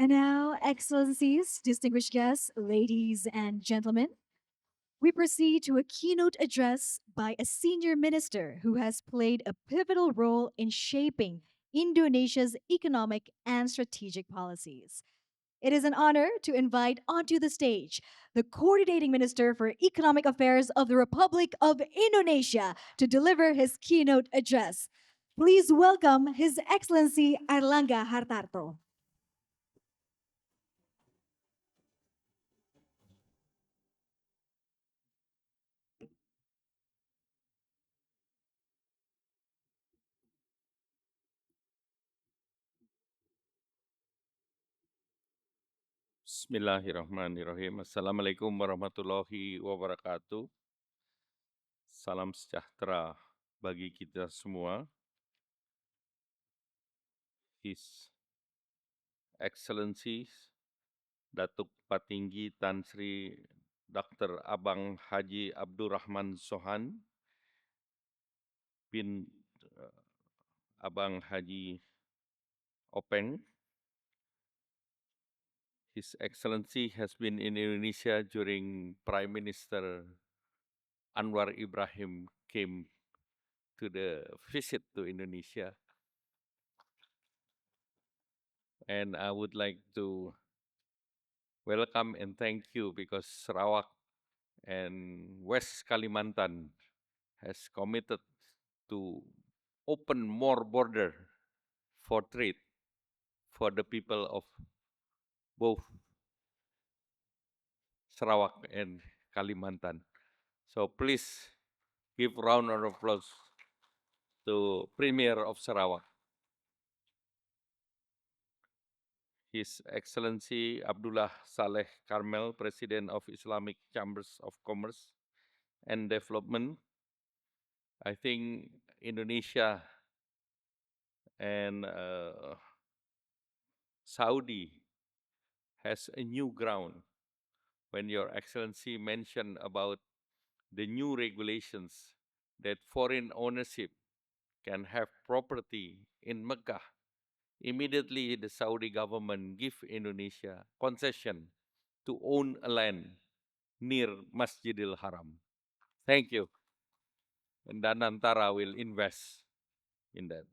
And now, Excellencies, distinguished guests, ladies and gentlemen, we proceed to a keynote address by a senior minister who has played a pivotal role in shaping Indonesia's economic and strategic policies. It is an honor to invite onto the stage the Coordinating Minister for Economic Affairs of the Republic of Indonesia to deliver his keynote address. Please welcome His Excellency Airlangga Hartarto. Bismillahirrahmanirrahim. Assalamualaikum warahmatullahi wabarakatuh. Salam sejahtera bagi kita semua. His Excellencies Datuk Patinggi Tan Sri Dr. Abang Haji Abdurrahman Sohan bin Abang Haji Openg. His Excellency has been in Indonesia during Prime Minister Anwar Ibrahim came to the visit to Indonesia. And I would like to welcome and thank you because Sarawak and West Kalimantan has committed to open more border for trade for the people of both Sarawak and Kalimantan. So please give round of applause to Premier of Sarawak. His Excellency Abdullah Saleh Karmel, President of Islamic Chambers of Commerce and Development. I think Indonesia and Saudi has a new ground when Your Excellency mentioned about the new regulations that foreign ownership can have property in Mecca. Immediately, the Saudi government give Indonesia concession to own a land near Masjidil Haram. Thank you. And Danantara will invest in that.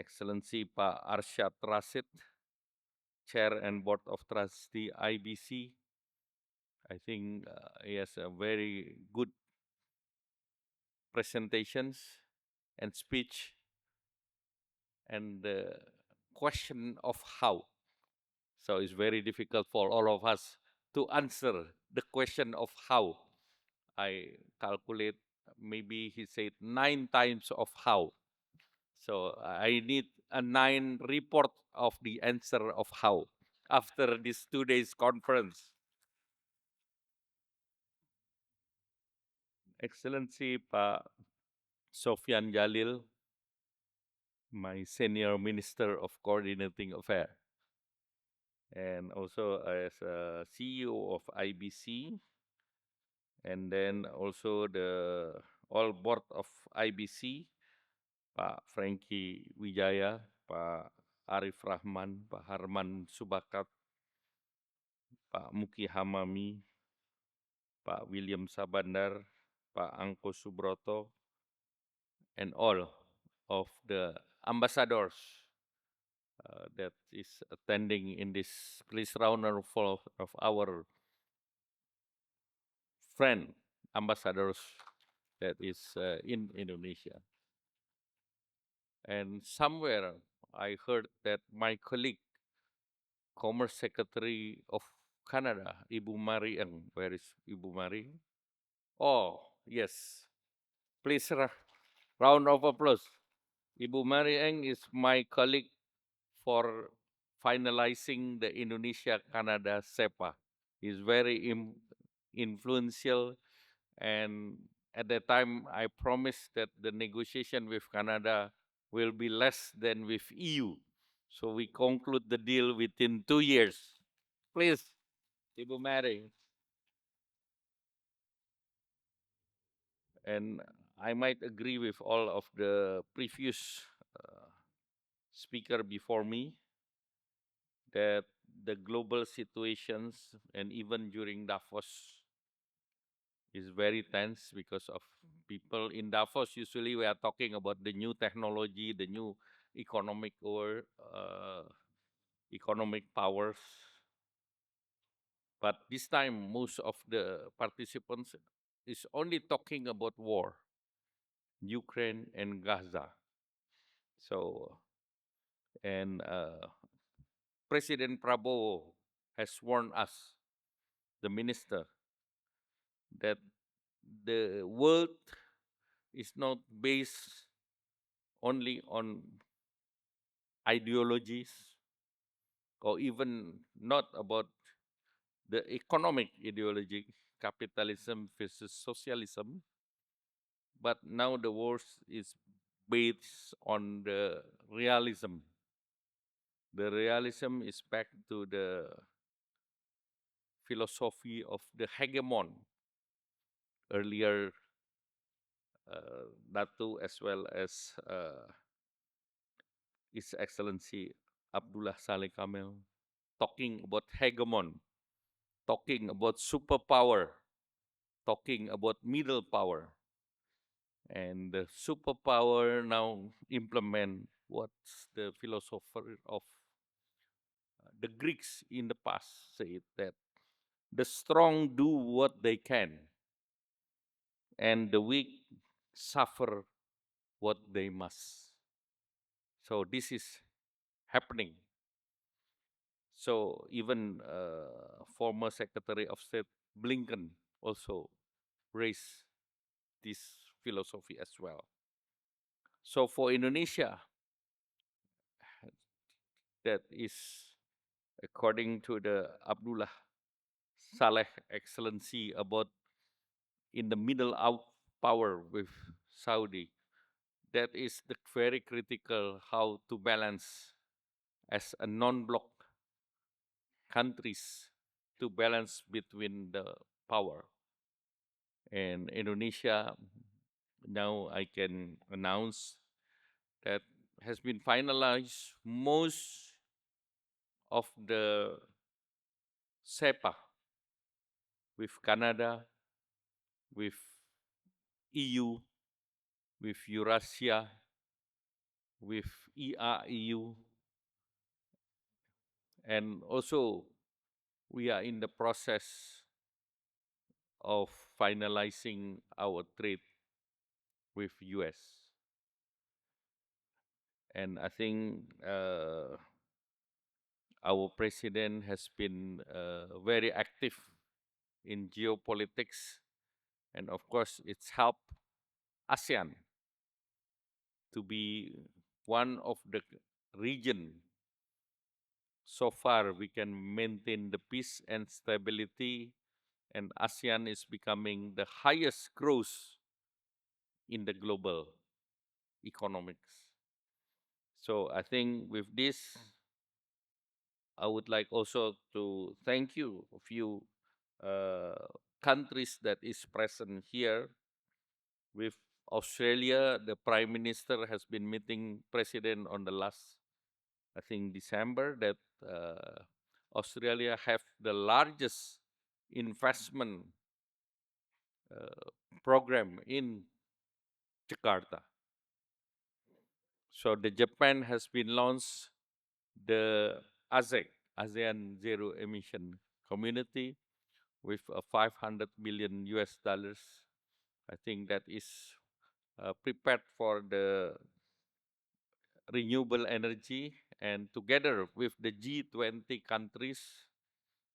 Excellency Pak Arsyad Rasid, Chair and Board of Trustee IBC. I think he has a very good presentations and speech, and the question of how. So it's very difficult for all of us to answer the question of how. I calculate maybe he said 9 times of how. So I need a 9 report of the answer of how after this 2 days conference. Excellency Pak Sofyan Jalil, my senior Minister of Coordinating Affairs, and also as a CEO of IBC, and then also the all board of IBC, Pak Frankie Wijaya, Pak Arif Rahman, Pak Harman Subakat, Pak Muki Hamami, Pak William Sabandar, Pak Angko Subroto, and all of the ambassadors that is attending in this. Please round of applause of our friend ambassadors that is in Indonesia. And somewhere I heard that my colleague, Commerce Secretary of Canada, Ibu Mari Eng, where is Ibu Mari? Oh, yes. Please round of applause. Ibu Mari Eng is my colleague for finalizing the Indonesia-Canada SEPA. He's very influential, and at that time I promised that the negotiation with Canada will be less than with EU. So we conclude the deal within 2 years. Please, Ibu Mary. And I might agree with all of the previous speaker before me. that the global situations and even during Davos is very tense because of people in Davos. Usually, we are talking about the new technology, the new economic or economic powers. But this time, most of the participants is only talking about war, Ukraine and Gaza. So, and President Prabowo has warned us, the minister, that the world is not based only on ideologies or even not about the economic ideology, capitalism versus socialism, but now the war is based on the realism. The realism is back to the philosophy of the hegemon, earlier Datu as well as His Excellency Abdullah Saleh Kamel, talking about hegemon, talking about superpower, talking about middle power. And the superpower now implement what's the philosopher of the Greeks in the past said, that the strong do what they can and the weak suffer what they must. So this is happening. So even former Secretary of State Blinken also raised this philosophy as well. So for Indonesia, that is according to the Abdullah Saleh Excellency about in the middle out power with Saudi. That is the very critical how to balance as a non-bloc countries to balance between the power. And Indonesia, now I can announce that has been finalized most of the SEPA with Canada, with EU, with Eurasia, with EAEU, and also we are in the process of finalizing our trade with US. And I think our president has been very active in geopolitics, and of course, it's helped ASEAN to be one of the region. So far, we can maintain the peace and stability, and ASEAN is becoming the highest growth in the global economics. So I think with this, I would like also to thank you, a few uh, countries that is present here. With Australia, the Prime Minister has been meeting President on the last, I think, December, that Australia have the largest investment program in Jakarta. So the Japan has been launched the ASEC, ASEAN Zero Emission Community, with 500 million US dollars. I think that is prepared for the renewable energy, and together with the G20 countries,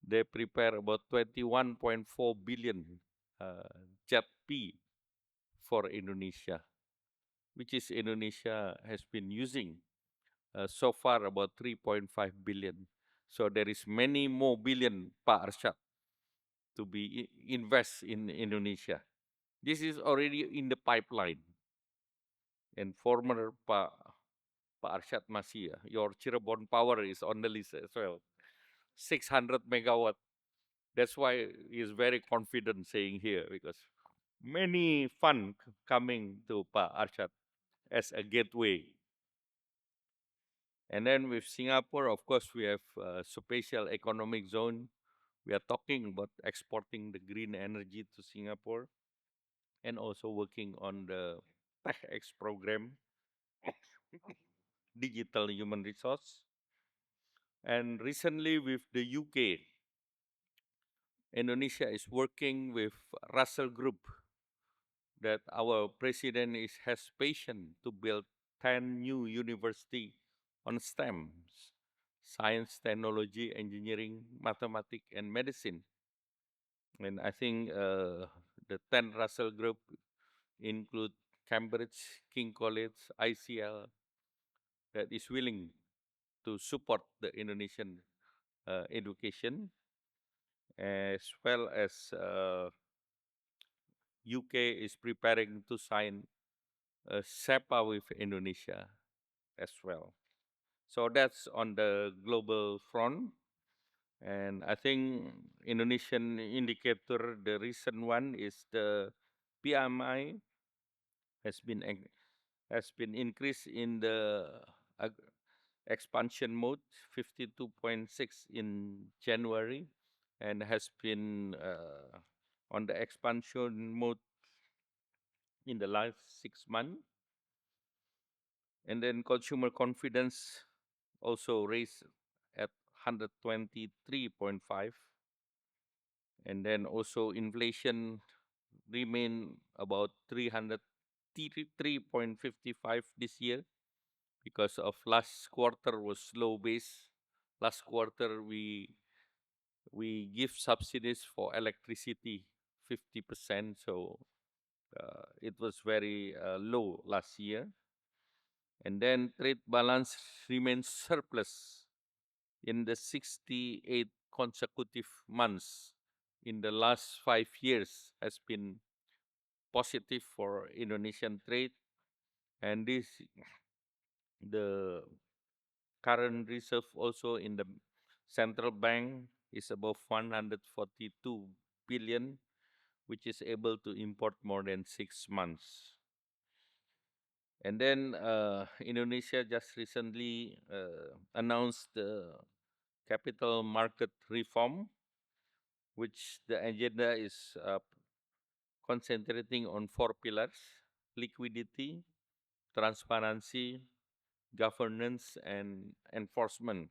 they prepare about 21.4 billion uh, JET-P for Indonesia, which is Indonesia has been using so far about 3.5 billion. So there is many more billion, Pak Arsyad, to be invest in Indonesia. This is already in the pipeline. And former Pak Arsyad masih ya, your Cirebon power is on the list as well. 600 megawatt. That's why he is very confident saying here, because many fund coming to Pak Arsyad as a gateway. And then with Singapore, of course, we have special economic zone. We are talking about exporting the green energy to Singapore and also working on the TechX program, digital human resource. And recently with the UK, Indonesia is working with Russell Group that our president has passion to build 10 new university on STEMs, science, technology, engineering, mathematics, and medicine. And I think the 10 Russell Group include Cambridge, King College, ICL, that is willing to support the Indonesian education, as well as UK is preparing to sign a SEPA with Indonesia as well. So that's on the global front. And I think Indonesian indicator, the recent one is the PMI has been has been increased in the expansion mode, 52.6 in January, and has been on the expansion mode in the last 6 months. And then consumer confidence also raised at 123.5. And then also inflation remain about 303.55 this year because of last quarter was low base. Last quarter we give subsidies for electricity 50%, so it was very low last year. And then trade balance remains surplus in the 68 consecutive months in the last 5 years has been positive for Indonesian trade, and this the current reserve also in the central bank is above 142 billion, which is able to import more than 6 months. And then Indonesia just recently announced the capital market reform, which the agenda is concentrating on four pillars: liquidity, transparency, governance, and enforcement.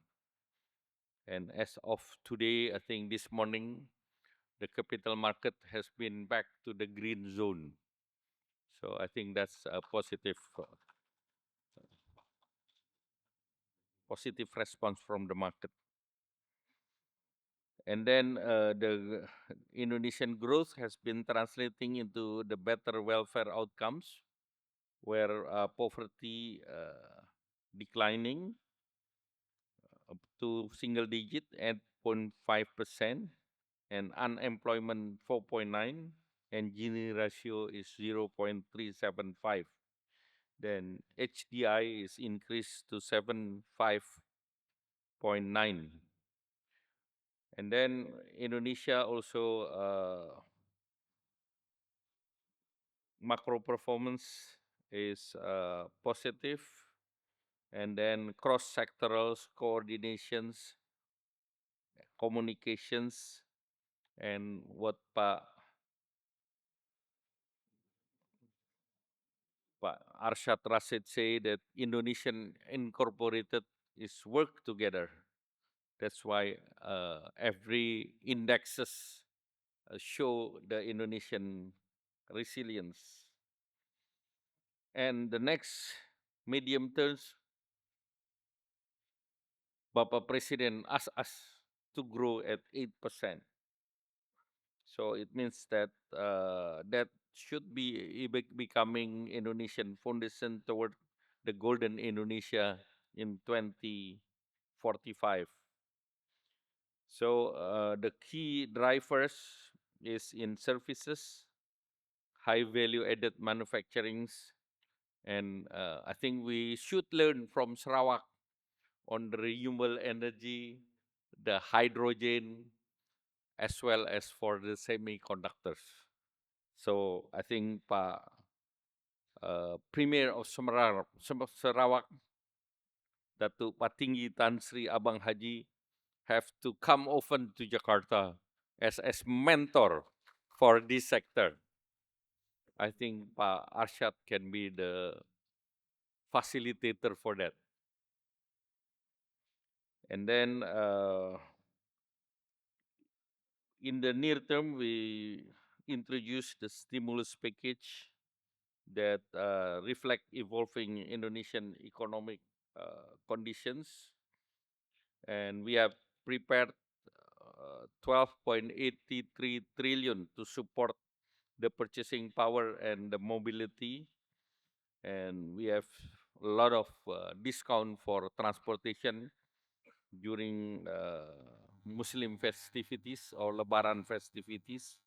And as of today, I think this morning, the capital market has been back to the green zone. So I think that's a positive response from the market. And then the Indonesian growth has been translating into the better welfare outcomes, where poverty declining up to single digit at 0.5%, and unemployment 4.9, and Gini ratio is 0.375. Then HDI is increased to 75.9. And then Indonesia also macro performance is positive, and then cross-sectoral coordinations, communications, and what Pak Arshad Rashid say that Indonesian incorporated is work together. That's why every indexes show the Indonesian resilience. And the next medium terms, Bapak Presiden asked us to grow at 8%. So it means that that should be becoming Indonesian foundation toward the golden Indonesia in 2045. So the key drivers is in services, high value added manufacturings, and I think we should learn from Sarawak on the renewable energy, the hydrogen, as well as for the semiconductors. So I think Pak Premier of Sarawak Datuk Patinggi Tan Sri Abang Haji have to come often to Jakarta as mentor for this sector. I think Pak Arshad can be the facilitator for that. And then in the near term, we introduce the stimulus package that reflect evolving Indonesian economic conditions, and we have prepared 12.83 trillion to support the purchasing power and the mobility, and we have a lot of discount for transportation during Muslim festivities or Lebaran festivities,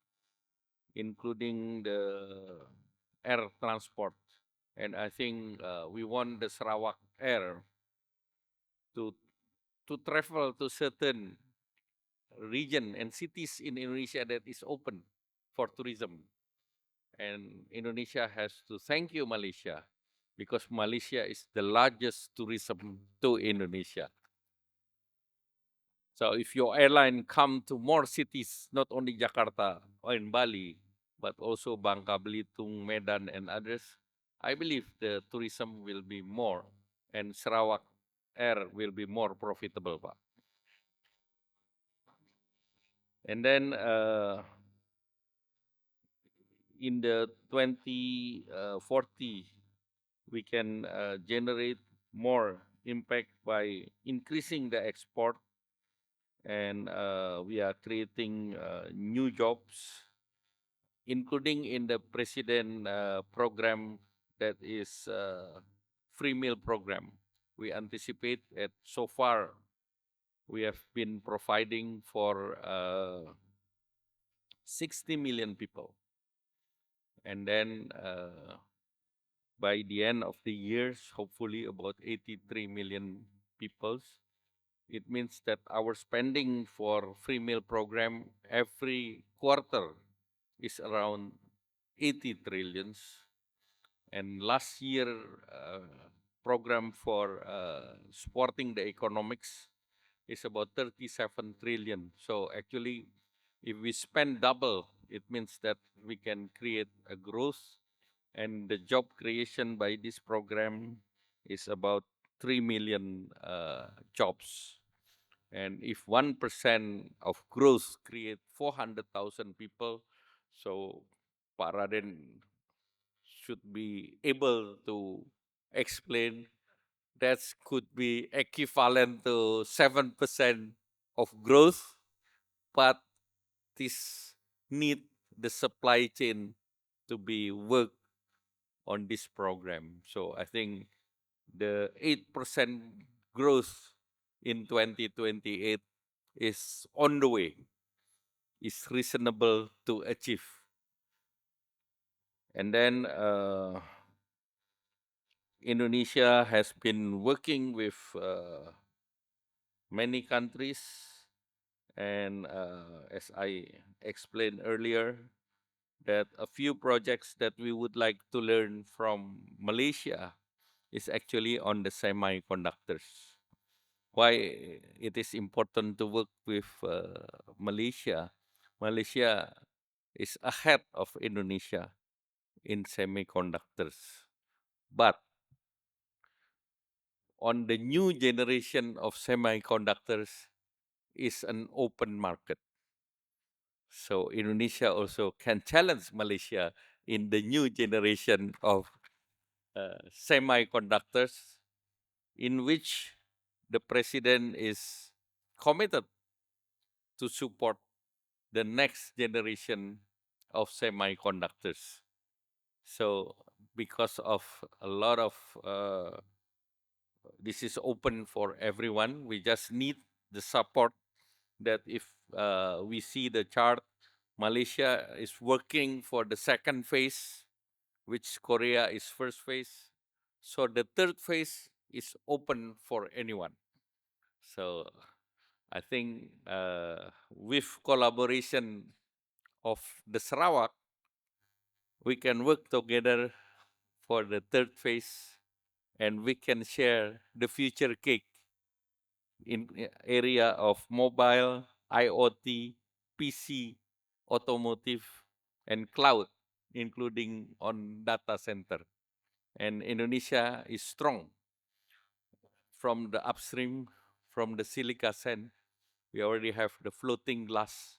including the air transport. And I think we want the Sarawak Air to travel to certain region and cities in Indonesia that is open for tourism. And Indonesia has to thank you, Malaysia, because Malaysia is the largest tourism to Indonesia. So if your airline come to more cities, not only Jakarta or in Bali, but also Bangka Belitung, Medan, and others, I believe the tourism will be more, and Sarawak Air will be more profitable, Pak. And then in the 2040, we can generate more impact by increasing the export, and we are creating new jobs, including in the president program that is free meal program. We anticipate that so far we have been providing for 60 million people. And then by the end of the years, hopefully about 83 million peoples. It means that our spending for free meal program every quarter is around 80 trillions. And last year program for supporting the economics is about 37 trillion. So actually, if we spend double, it means that we can create a growth, and the job creation by this program is about 3 million jobs. And if 1% of growth create 400,000 people, so Pak Raden should be able to explain that could be equivalent to 7% of growth, but this need the supply chain to be worked on this program. So I think the 8% growth in 2028 is on the way, is reasonable to achieve. And then Indonesia has been working with many countries, and as I explained earlier, that a few projects that we would like to learn from Malaysia is actually on the semiconductors. Why it is important to work with Malaysia? Malaysia is ahead of Indonesia in semiconductors. But on the new generation of semiconductors is an open market. So Indonesia also can challenge Malaysia in the new generation of semiconductors, in which the president is committed to support the next generation of semiconductors. So because of a lot of this is open for everyone, we just need the support. That if we see the chart, Malaysia is working for the second phase, which Korea is first phase. So the third phase is open for anyone. So I think with collaboration of the Sarawak, we can work together for the third phase, and we can share the future cake in area of mobile, IoT, PC, automotive, and cloud, including on data center. And Indonesia is strong from the upstream, from the silica sand. We already have the floating glass.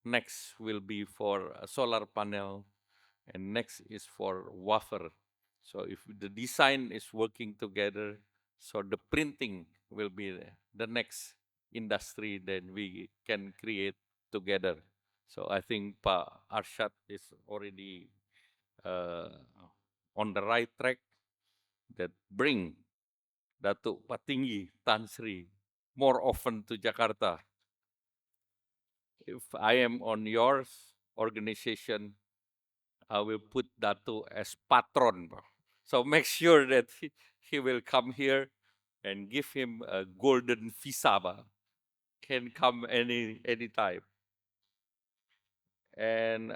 Next will be for a solar panel, and next is for wafer. So if the design is working together, so the printing will be the next industry that we can create together. So I think Pa Arshad is already uh, on the right track that bring Datuk Patinggi Tan Sri more often to Jakarta. If I am on yours organization, I will put Datu as patron. So make sure that he will come here and give him a golden visa. Can come any time. And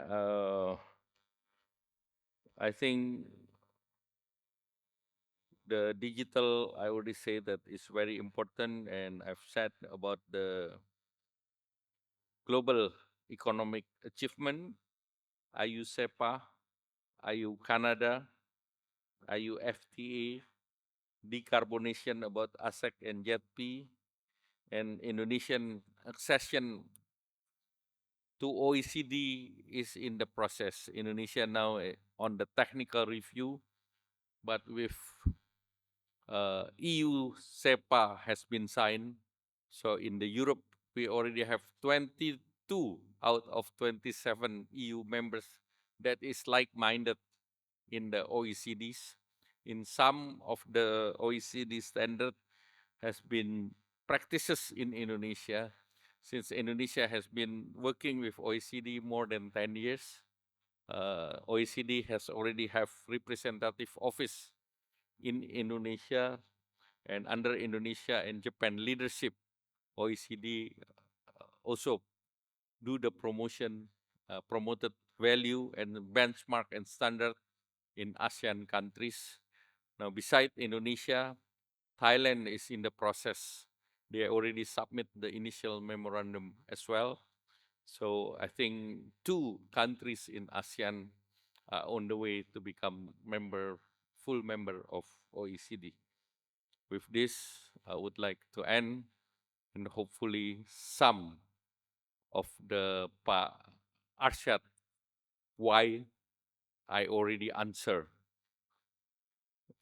I think the digital, I already say that is very important. And I've said about the global economic achievement, IU SEPA, IU Canada, IU FTA, decarbonation about ASEC and JETP, and Indonesian accession to OECD is in the process. Indonesia now on the technical review, but with EU SEPA has been signed. So in the Europe, we already have 22 out of 27 EU members that is like-minded in the OECDs. In some of the OECD standard has been practices in Indonesia, since Indonesia has been working with OECD more than 10 years. OECD has already have representative office in Indonesia, and under Indonesia and Japan leadership, OECD also do the promotion, promoted value and benchmark and standard in ASEAN countries. Now, beside Indonesia, Thailand is in the process. They already submit the initial memorandum as well. So I think 2 countries in ASEAN are on the way to become full member of OECD. With this, I would like to end, and hopefully some of the Arshad why I already answer.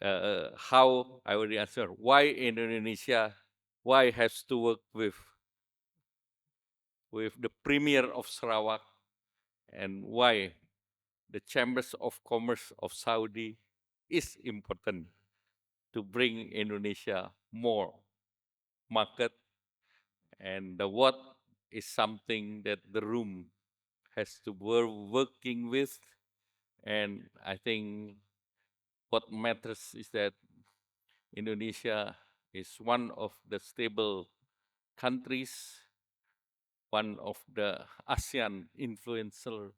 How I already answer. Why Indonesia? Why has to work with the Premier of Sarawak, and why the Chambers of Commerce of Saudi is important to bring Indonesia more market, and the what is something that the room has to working with. And I think what matters is that Indonesia is one of the stable countries, one of the ASEAN influential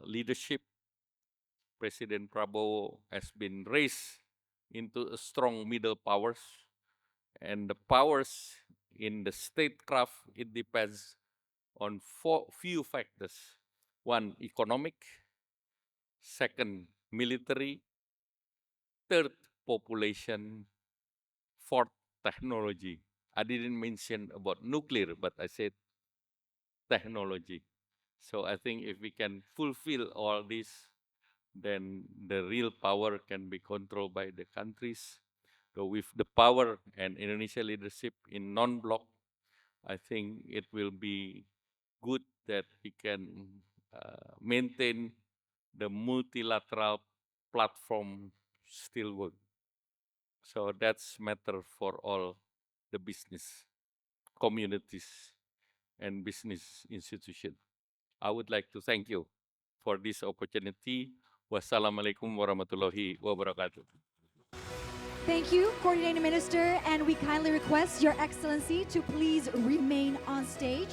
leadership. President Prabowo has been raised into a strong middle powers, and the powers in the statecraft, it depends on few factors. One, economic; second, military; third, population; fourth, technology. I didn't mention about nuclear, but I said technology. So I think if we can fulfill all this, then the real power can be controlled by the countries. So with the power and Indonesia leadership in non-bloc, I think it will be good that we can maintain the multilateral platform still work. So that's matter for all the business communities and business institution. I would like to thank you for this opportunity. Wassalamualaikum warahmatullahi wabarakatuh. Thank you, Coordinating Minister, and we kindly request Your Excellency to please remain on stage.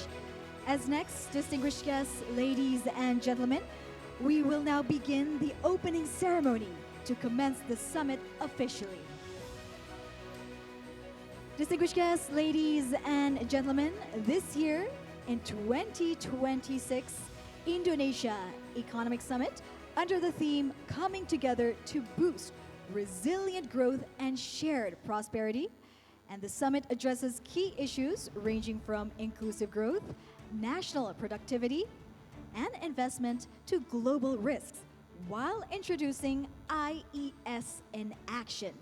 As next, distinguished guests, ladies and gentlemen, we will now begin the opening ceremony. to commence the summit officially. Distinguished guests, ladies and gentlemen, this year in 2026 Indonesia Economic Summit, under the theme Coming Together to Boost Resilient Growth and Shared Prosperity. And the summit addresses key issues ranging from inclusive growth, national productivity, and investment to global risks, while introducing IES in action,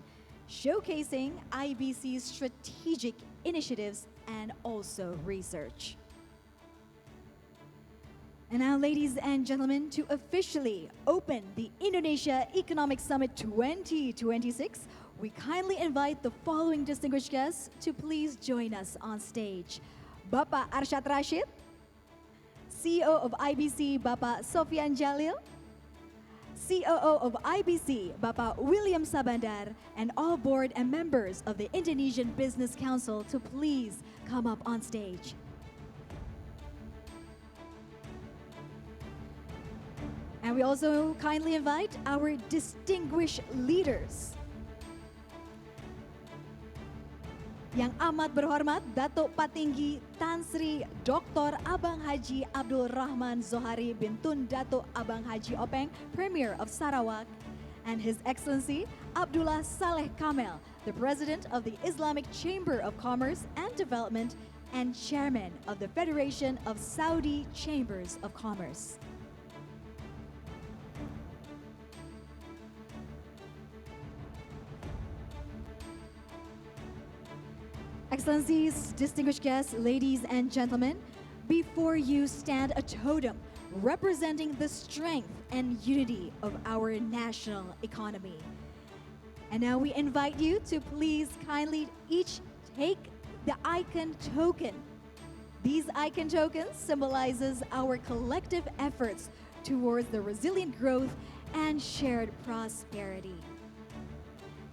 showcasing IBC's strategic initiatives and also research. And now, ladies and gentlemen, to officially open the Indonesia Economic Summit 2026, we kindly invite the following distinguished guests to please join us on stage. Bapak Arsyad Rashid, CEO of IBC Bapak Sofyan Jalil, COO of IBC Bapak William Sabandar, and all board and members of the Indonesian Business Council to please come up on stage. And we also kindly invite our distinguished leaders. Yang amat berhormat Datuk Patinggi Tan Sri Dr. Abang Haji Abdul Rahman Zohari bin Tun Datuk Abang Haji Openg, Premier of Sarawak, and His Excellency Abdullah Saleh Kamel, the President of the Islamic Chamber of Commerce and Development and Chairman of the Federation of Saudi Chambers of Commerce. Excellencies, distinguished guests, ladies and gentlemen, before you stand a totem representing the strength and unity of our national economy. And now we invite you to please kindly each take the icon token. These icon tokens symbolizes our collective efforts towards the resilient growth and shared prosperity.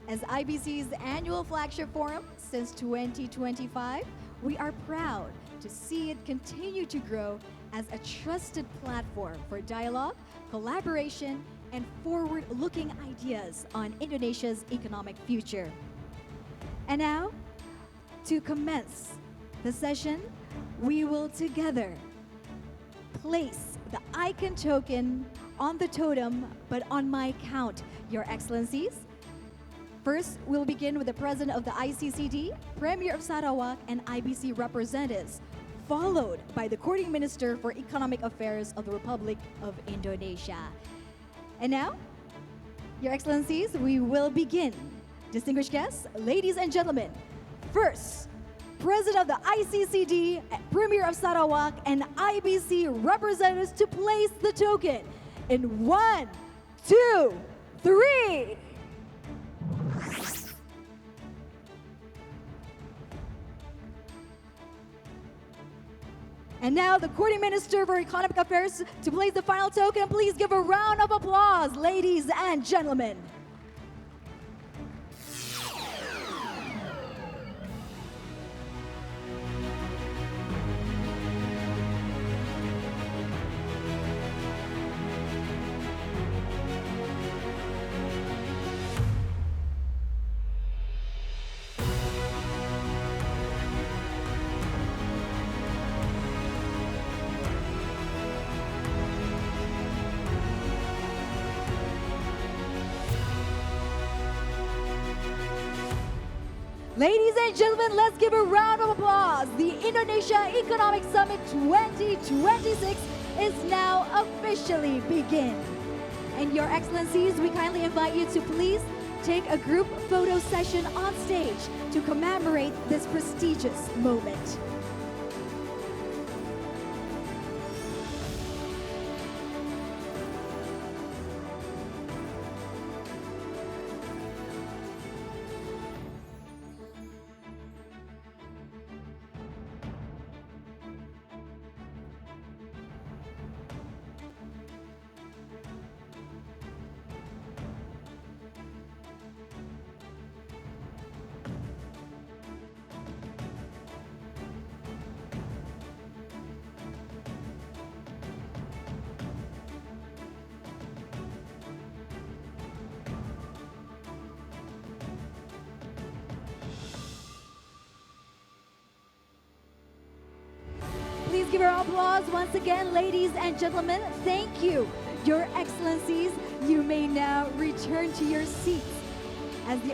As IBC's annual flagship forum since 2025, we are proud to see it continue to grow as a trusted platform for dialogue, collaboration, and forward-looking ideas on Indonesia's economic future. And now, to commence the session, we will together place the icon token on the totem, but on my count, Your Excellencies. First, we'll begin with the President of the ICCD, Premier of Sarawak, and IBC representatives, followed by the Coordinating Minister for Economic Affairs of the Republic of Indonesia. And now, Your Excellencies, we will begin. Distinguished guests, ladies and gentlemen, first, President of the ICCD, Premier of Sarawak, and IBC representatives to place the token in 1, 2, 3. And now the Coordinating Minister for Economic Affairs to place the final token. Please give a round of applause, ladies and gentlemen. Ladies and gentlemen, let's give a round of applause. The Indonesia Economic Summit 2026 is now officially begin. And Your Excellencies, we kindly invite you to please take a group photo session on stage to commemorate this prestigious moment. Please give her applause once again, ladies and gentlemen. Thank you, Your Excellencies. You may now return to your seats as the